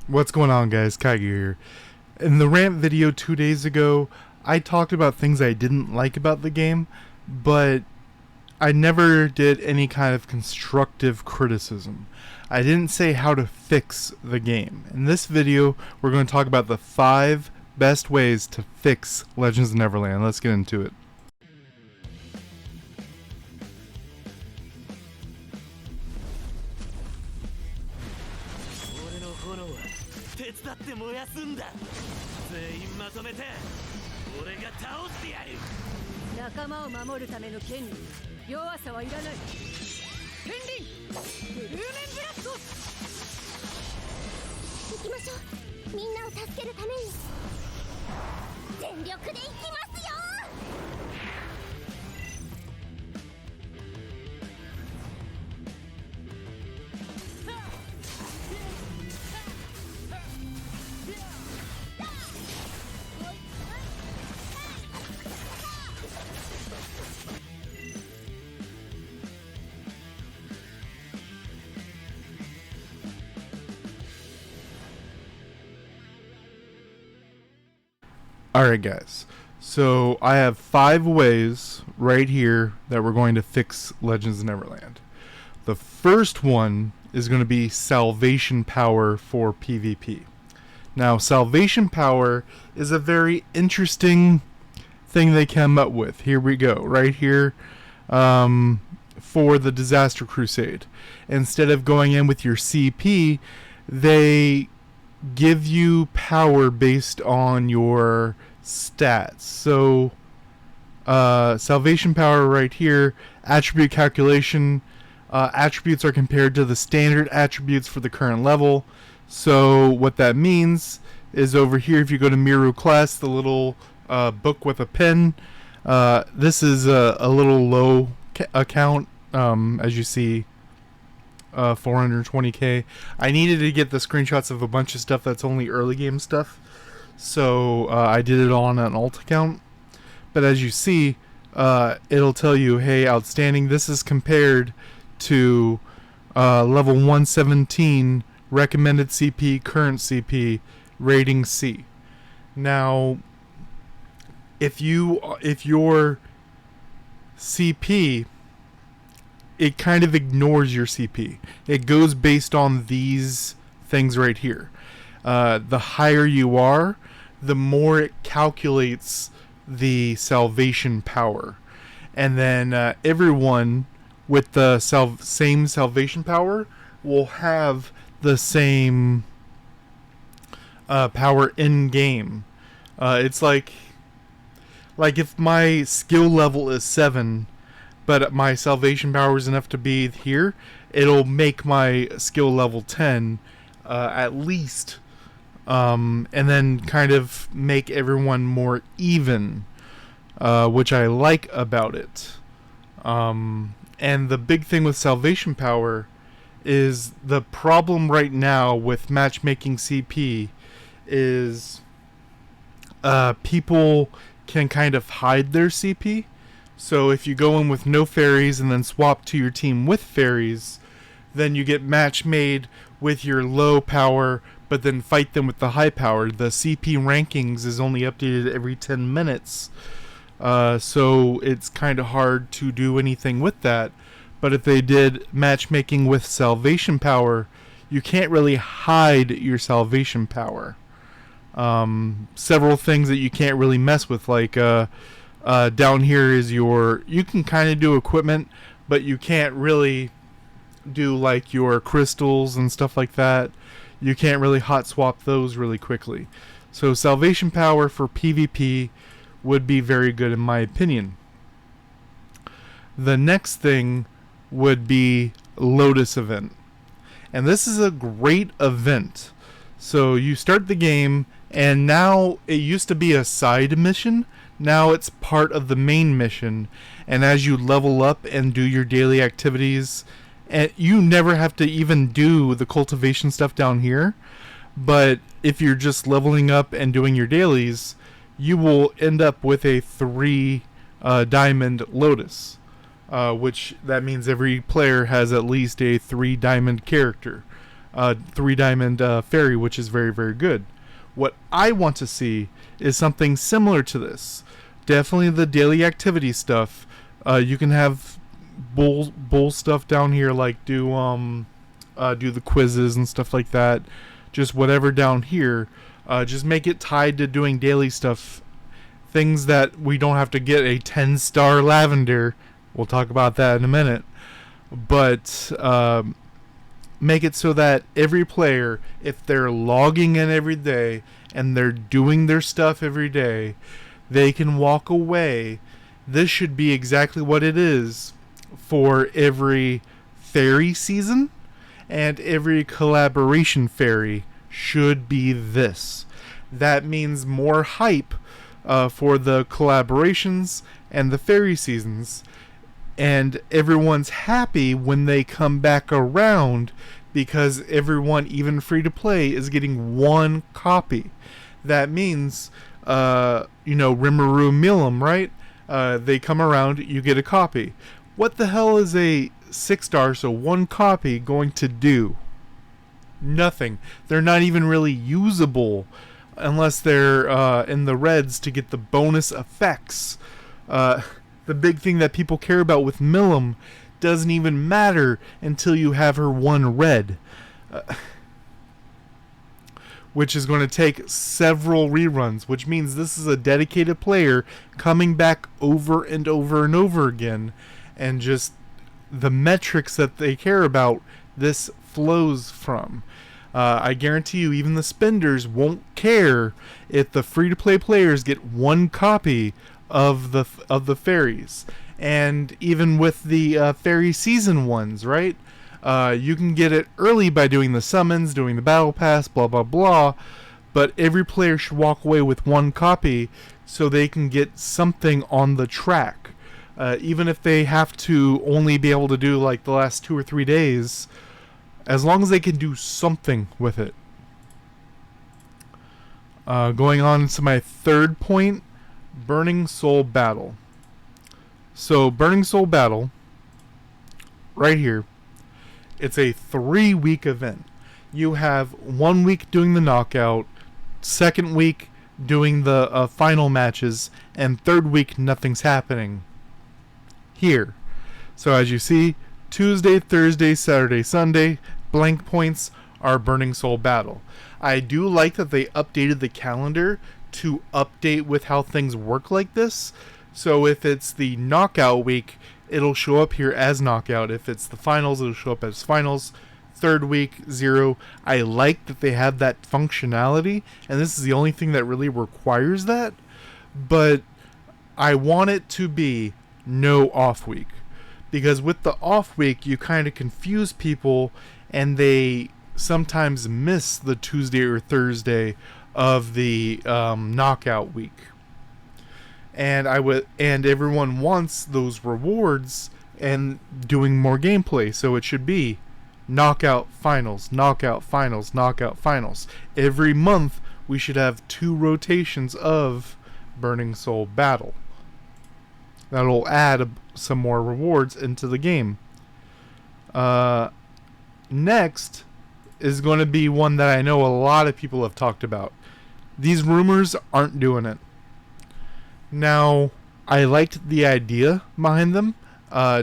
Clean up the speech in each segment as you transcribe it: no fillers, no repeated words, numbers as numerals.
What's going on, guys? Kaiger here. In the rant video 2 days ago, I talked about things I didn't like about the game, but I never did any kind of constructive criticism. I didn't say how to fix the game. In this video, we're going to talk about the 5 best ways to fix Legends of Neverland. Let's get into it. Alright guys, so I have 5 ways right here that we're going to fix Legends of Neverland. The first one is going to be Salvation Power for PvP. Now, Salvation Power is a very interesting thing they came up with. Here we go, right here for the Disaster Crusade. Instead of going in with your CP, they give you power based on your stats. So Salvation Power right here, attribute calculation, attributes are compared to the standard attributes for the current level. So what that means is over here, if you go to Miru class, the little book with a pen, this is a little low account, as you see, 420k. I needed to get the screenshots of a bunch of stuff that's only early game stuff, so I did it on an alt account. But as you see, it'll tell you, hey, outstanding, this is compared to level 117 recommended CP, current CP, rating C. Now, if your CP, it kind of ignores your CP. It goes based on these things right here. The higher you are, the more it calculates the salvation power. And then everyone with the same salvation power will have the same power in game. It's like if my skill level is 7, but my salvation power is enough to be here, it'll make my skill level 10 at least, and then kind of make everyone more even, which I like about it. And the big thing with salvation power is the problem right now with matchmaking CP is people can kind of hide their CP. So if you go in with no fairies and then swap to your team with fairies, then you get match made with your low power, but then fight them with the high power. The CP rankings is only updated every 10 minutes. So it's kind of hard to do anything with that. But if they did matchmaking with salvation power, you can't really hide your salvation power. Several things that you can't really mess with, like down here is you can kind of do equipment, but you can't really do like your crystals and stuff like that. You can't really hot swap those really quickly. So salvation power for PvP would be very good in my opinion. The next thing would be Lotus Event. And this is a great event. So you start the game, and now it used to be a side mission. Now it's part of the main mission. And as you level up and do your daily activities, and you never have to even do the cultivation stuff down here. But if you're just leveling up and doing your dailies, you will end up with a 3 diamond Lotus. Which that means every player has at least a 3 diamond character. 3 diamond fairy, which is very, very good. What I want to see is something similar to this. Definitely the daily activity stuff. You can have bull stuff down here, like do the quizzes and stuff like that. Just whatever down here. Just make it tied to doing daily stuff. Things that we don't have to get a 10-star lavender. We'll talk about that in a minute. But make it so that every player, if they're logging in every day and they're doing their stuff every day, they can walk away. This should be exactly what it is for every fairy season, and every collaboration fairy should be this. That means more hype for the collaborations and the fairy seasons, and everyone's happy when they come back around, because everyone, even free to play, is getting 1 copy. That means, Rimuru Milim, right? They come around, you get a copy. What the hell is a 6-star, so 1 copy, going to do? Nothing. They're not even really usable unless they're in the reds to get the bonus effects. The big thing that people care about with Milim doesn't even matter until you have her 1 red. Which is going to take several reruns, which means this is a dedicated player coming back over and over and over again, and just the metrics that they care about, this flows from. I guarantee you, even the spenders won't care if the free-to-play players get 1 copy of the fairies. And even with the fairy season ones, right? You can get it early by doing the summons, doing the battle pass, blah blah blah, but every player should walk away with 1 copy so they can get something on the track. Even if they have to only be able to do like the last 2 or 3 days, as long as they can do something with it. Going on to my third point, Burning Soul Battle. So Burning Soul Battle, right here, it's a 3-week event. You have 1 week doing the knockout, 2nd week doing the final matches, and 3rd week nothing's happening. Here. So as you see, Tuesday, Thursday, Saturday, Sunday, blank points are Burning Soul Battle. I do like that they updated the calendar to update with how things work like this. So if it's the knockout week, it'll show up here as knockout. If it's the finals, it'll show up as finals. 3rd week, 0. I like that they have that functionality, and this is the only thing that really requires that. But I want it to be no off week, because with the off week, you kind of confuse people, and they sometimes miss the Tuesday or Thursday of the knockout week. And everyone wants those rewards and doing more gameplay, so it should be knockout finals, knockout finals, knockout finals. Every month we should have 2 rotations of Burning Soul Battle. That'll add some more rewards into the game. Next is going to be one that I know a lot of people have talked about. These rumors aren't doing it. Now, I liked the idea behind them,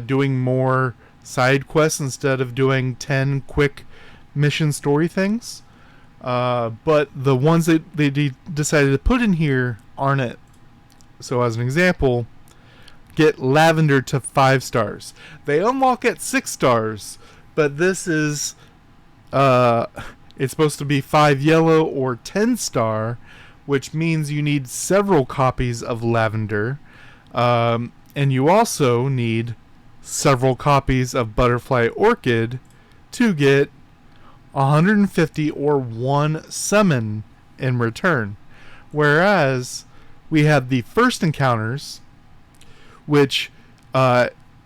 doing more side quests instead of doing 10 quick mission story things. But the ones that they decided to put in here aren't it. So as an example, get Lavender to 5 stars. They unlock at 6 stars, but this is it's supposed to be 5 yellow or 10 star, which means you need several copies of Lavender, and you also need several copies of Butterfly Orchid to get 150 or 1 summon in return. Whereas we have the first encounters, which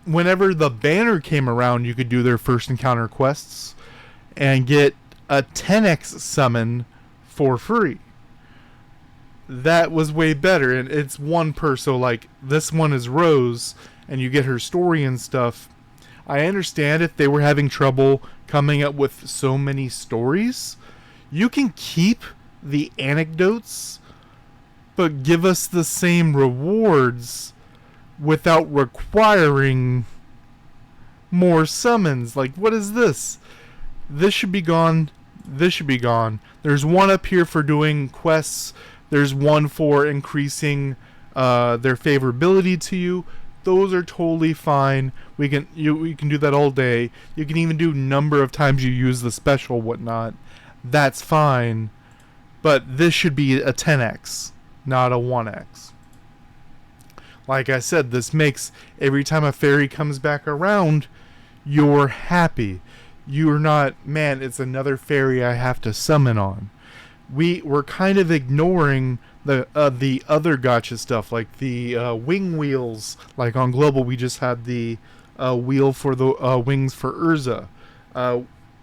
whenever the banner came around, you could do their first encounter quests and get a 10x summon for free. That was way better, and it's 1 per, so like this one is Rose and you get her story and stuff. I understand if they were having trouble coming up with so many stories. You can keep the anecdotes, but give us the same rewards without requiring more summons. Like, what is this? This should be gone. This should be gone. There's one up here for doing quests. There's one for increasing their favorability to you. Those are totally fine. We can do that all day. You can even do number of times you use the special, whatnot. That's fine. But this should be a 10x, not a 1x. Like I said, this makes every time a fairy comes back around, you're happy. You're not, man, it's another fairy I have to summon on. We're kind of ignoring the other gacha stuff, like the wing wheels. Like on Global, we just had the wheel for the wings for Urza.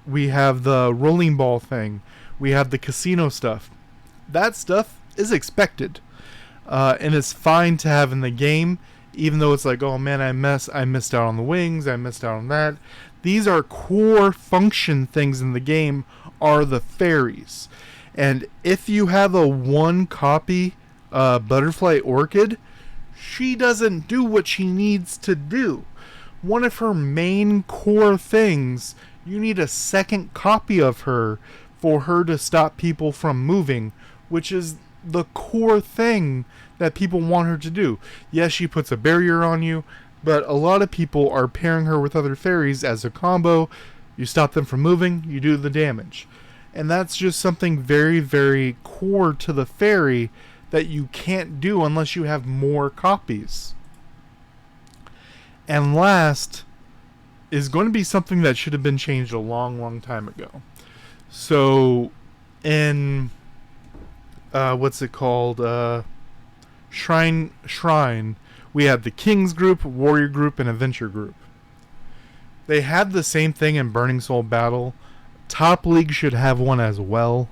We have the rolling ball thing. We have the casino stuff. That stuff is expected, and it's fine to have in the game. Even though it's like, oh man, I missed out on the wings. I missed out on that. These are core function things in the game. Are the fairies. And if you have a 1 copy Butterfly Orchid, she doesn't do what she needs to do. One of her main core things, you need a 2nd copy of her for her to stop people from moving, which is the core thing that people want her to do. Yes, she puts a barrier on you, but a lot of people are pairing her with other fairies as a combo. You stop them from moving, you do the damage. And that's just something very, very core to the fairy that you can't do unless you have more copies. And last is going to be something that should have been changed a long, long time ago. So, in what's it called? Shrine. We had the Kings group, Warrior group, and Adventure group. They had the same thing in Burning Soul Battle. Top League should have one as well.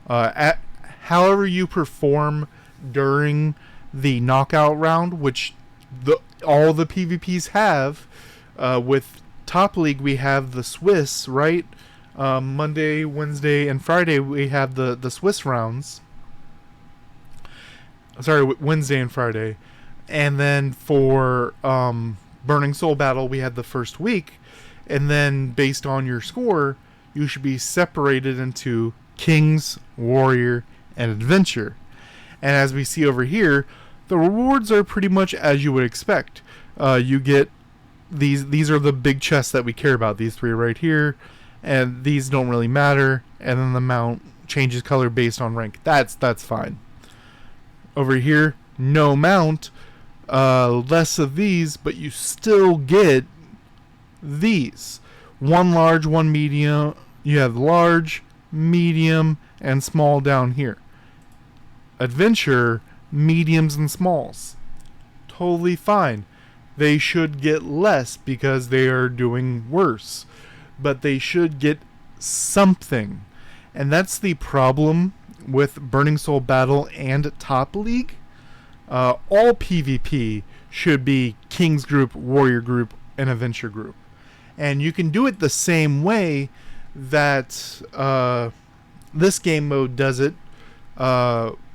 However you perform during the knockout round, which all the PvPs have. With Top League, we have the Swiss, right? Monday, Wednesday, and Friday, we have the Swiss rounds. Sorry, Wednesday and Friday. And then for Burning Soul Battle, we had the first week. And then based on your score, you should be separated into Kings, Warrior, and Adventure. And as we see over here, the rewards are pretty much as you would expect. You get these are the big chests that we care about. These 3 right here, and these don't really matter. And then the mount changes color based on rank. That's fine. Over here, no mount, less of these, but you still get these. 1 large, 1 medium. You have large, medium, and small down here. Adventure, mediums, and smalls. Totally fine. They should get less because they are doing worse. But they should get something. And that's the problem with Burning Soul Battle and Top League. All PvP should be Kings group, Warrior group, and Adventure group. And you can do it the same way that this game mode does it.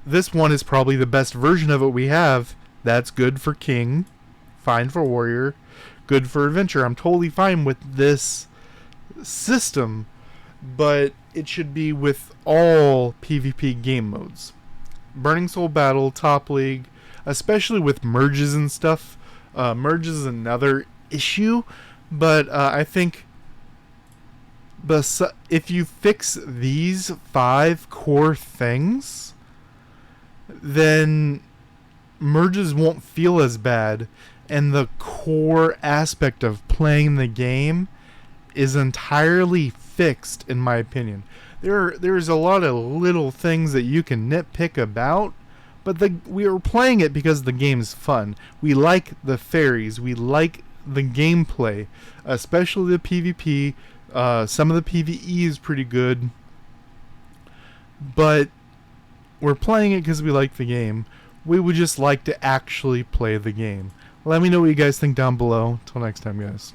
This one is probably the best version of it we have. That's good for King, fine for Warrior, good for Adventure. I'm totally fine with this system, but it should be with all PvP game modes. Burning Soul Battle, Top League, especially with merges and stuff. Merges is another issue, but I think if you fix these 5 core things, then merges won't feel as bad, and the core aspect of playing the game is entirely fixed, in my opinion. There's a lot of little things that you can nitpick about, but we are playing it because the game's fun. We like the fairies. We like the gameplay, especially the PvP. Some of the PvE is pretty good, but we're playing it because we like the game. We would just like to actually play the game. Let me know what you guys think down below. Till next time, guys.